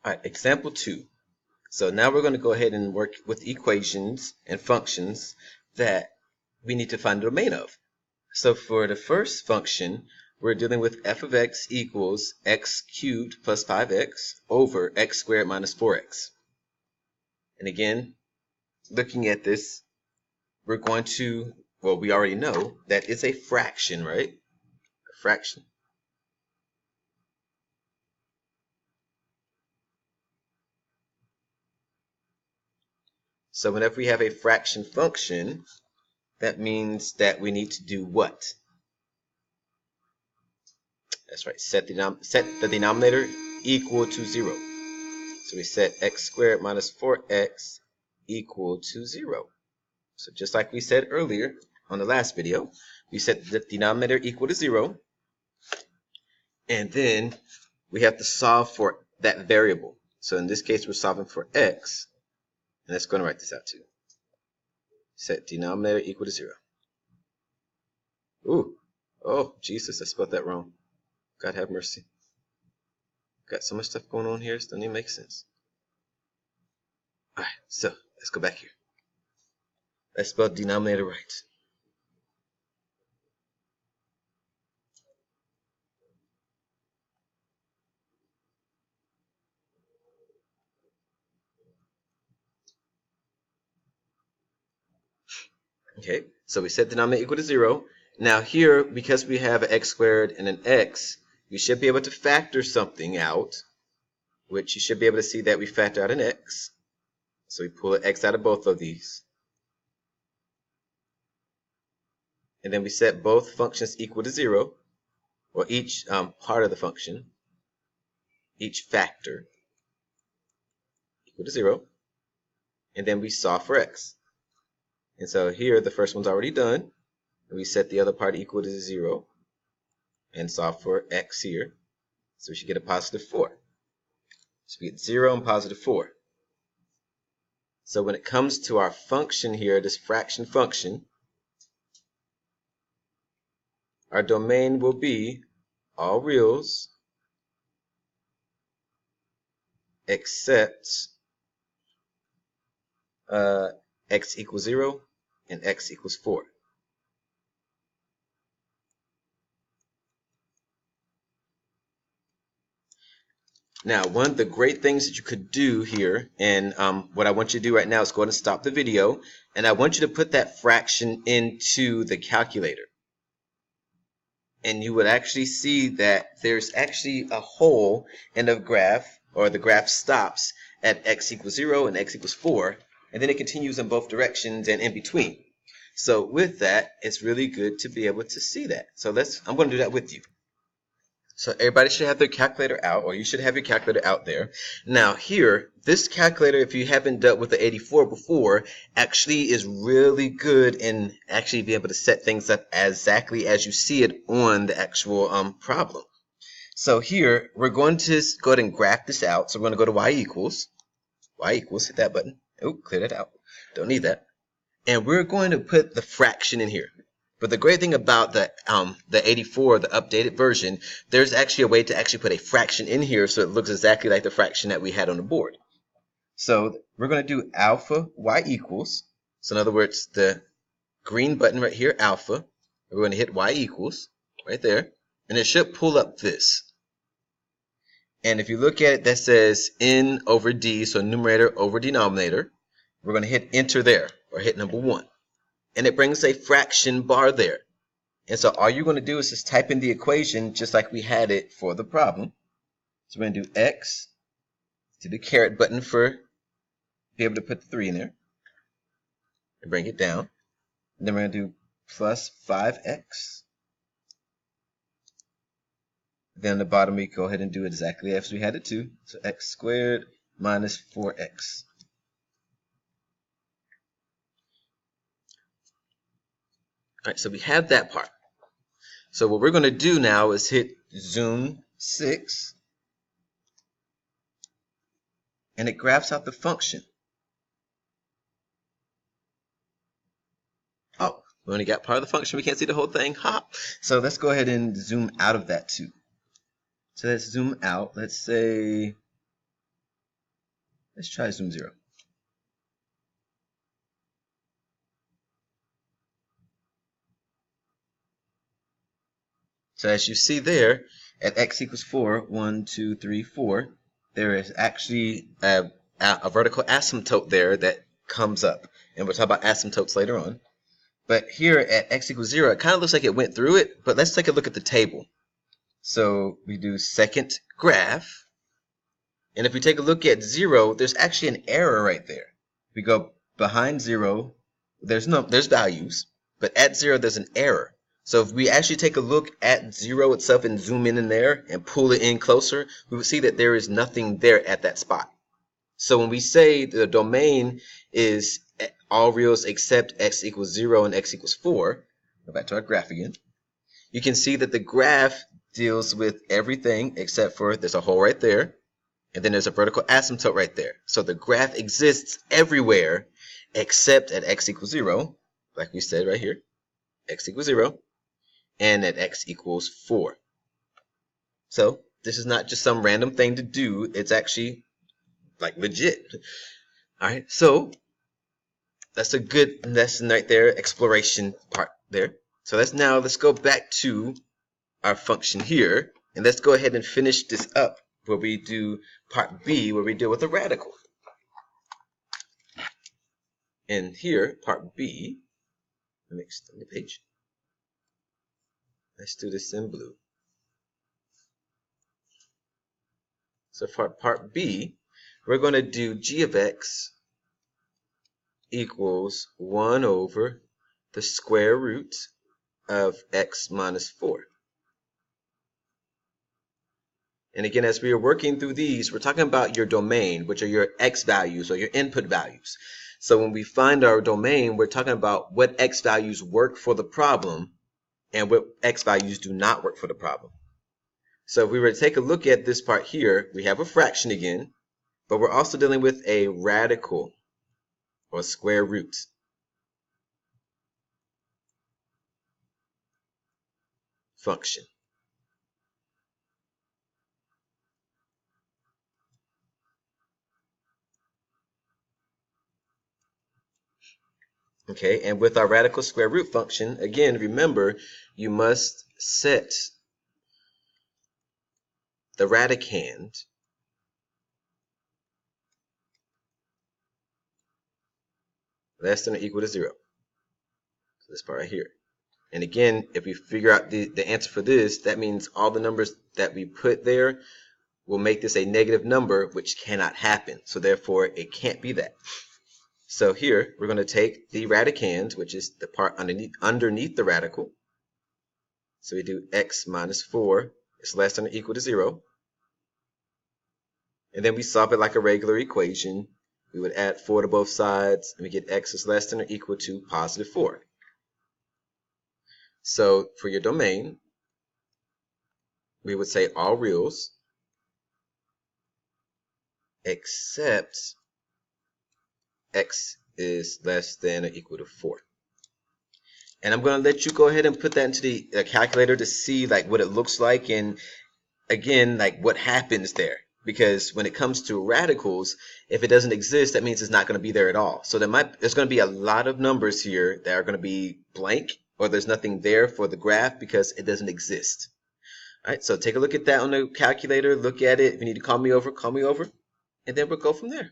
All right, example 2. So now we're going to go ahead and work with equations and functions that we need to find the domain of. So for the first function, we're dealing with f of x equals x cubed plus 5x over x squared minus 4x. And again, looking at this, we're going to, well, we already know that it's a fraction, right? A fraction. So whenever we have a fraction function, that means that we need to do what? That's right, set the denominator equal to 0. So we set x squared minus 4x equal to 0. So just like we said earlier on the last video, we set the denominator equal to 0. And then we have to solve for that variable. So in this case, we're solving for x. And let's go and write this out too. Set denominator equal to 0. Ooh, oh, Jesus, I spelled that wrong. God have mercy. Got so much stuff going on here, it doesn't even make sense. Alright, so let's go back here. Let's spell denominator right. Okay, so we set denominator equal to 0. Now here, because we have an x squared and an x, we should be able to factor something out, which you should be able to see that we factor out an x. So we pull an x out of both of these. And then we set both functions equal to 0, or each part of the function, each factor equal to 0. And then we solve for x. And so here, the first one's already done. And we set the other part equal to 0 and solve for x here. So we should get a positive 4. So we get 0 and positive 4. So when it comes to our function here, this fraction function, our domain will be all reals except x equals 0 and x equals 4. Now, one of the great things that you could do here, and what I want you to do right now is go ahead and stop the video, and I want you to put that fraction into the calculator. And you would actually see that there's actually a hole in the graph, or the graph stops at x equals 0 and x equals 4, and then it continues in both directions and in between. So with that, it's really good to be able to see that. So I'm going to do that with you. So everybody should have their calculator out, or you should have your calculator out there. Now here, this calculator, if you haven't dealt with the 84 before, actually is really good in actually being able to set things up exactly as you see it on the actual problem. So here, we're going to go ahead and graph this out. So we're going to go to y equals, hit that button. Oh, clear that out. Don't need that. And we're going to put the fraction in here. But the great thing about the 84, the updated version, there's actually a way to actually put a fraction in here so it looks exactly like the fraction that we had on the board. So we're going to do alpha y equals. So in other words, the green button right here, alpha. We're going to hit y equals right there. And it should pull up this. And if you look at it, that says n over d, so numerator over denominator. We're going to hit enter there, or hit number 1. And it brings a fraction bar there. And so all you're going to do is just type in the equation just like we had it for the problem. So we're going to do x to the caret button for be able to put the 3 in there and bring it down. And then we're going to do plus 5x. Then on the bottom we go ahead and do exactly as we had it to. So x squared minus 4x. All right, so we have that part. So what we're going to do now is hit zoom 6, and it graphs out the function. Oh, we only got part of the function. We can't see the whole thing. Ha! So let's go ahead and zoom out of that too. So let's zoom out. Let's say Let's try zoom 0. So as you see there, at x equals 4, 1, 2, 3, 4, there is actually a vertical asymptote there that comes up. And we'll talk about asymptotes later on. But here at x equals 0, it kind of looks like it went through it, but let's take a look at the table. So we do second graph, and if we take a look at 0, there's actually an error right there. We go behind 0, there's values, but at 0 there's an error. So if we actually take a look at 0 itself and zoom in there and pull it in closer, we will see that there is nothing there at that spot. So when we say the domain is all reals except x equals 0 and x equals 4, go back to our graph again, you can see that the graph deals with everything except for there's a hole right there, and then there's a vertical asymptote right there. So the graph exists everywhere except at x equals 0, like we said right here, x equals 0, and at x equals 4. So this is not just some random thing to do, it's actually like legit. Alright, so that's a good lesson right there, exploration part there. So let's go back to our function here, and let's go ahead and finish this up where we do part B, where we deal with a radical. And here, part B, let me extend the page. Let's do this in blue. So for part B, we're going to do g of x equals 1 over the square root of x minus 4. And again, as we are working through these, we're talking about your domain, which are your x values or your input values. So when we find our domain, we're talking about what x values work for the problem and what x values do not work for the problem. So if we were to take a look at this part here, we have a fraction again, but we're also dealing with a radical or square root. Function. Okay, and with our radical square root function, again, remember, you must set the radicand less than or equal to 0. So this part right here. And again, if we figure out the answer for this, that means all the numbers that we put there will make this a negative number, which cannot happen. So therefore, it can't be that. So here, we're going to take the radicand, which is the part underneath the radical. So we do x minus 4 is less than or equal to 0. And then we solve it like a regular equation. We would add 4 to both sides, and we get x is less than or equal to positive 4. So for your domain, we would say all reals except x is less than or equal to 4. And I'm going to let you go ahead and put that into the calculator to see like what it looks like, and again, like what happens there. Because when it comes to radicals, if it doesn't exist, that means it's not going to be there at all. So there's going to be a lot of numbers here that are going to be blank, or there's nothing there for the graph because it doesn't exist. All right, so take a look at that on the calculator, look at it. If you need to call me over, and then we'll go from there.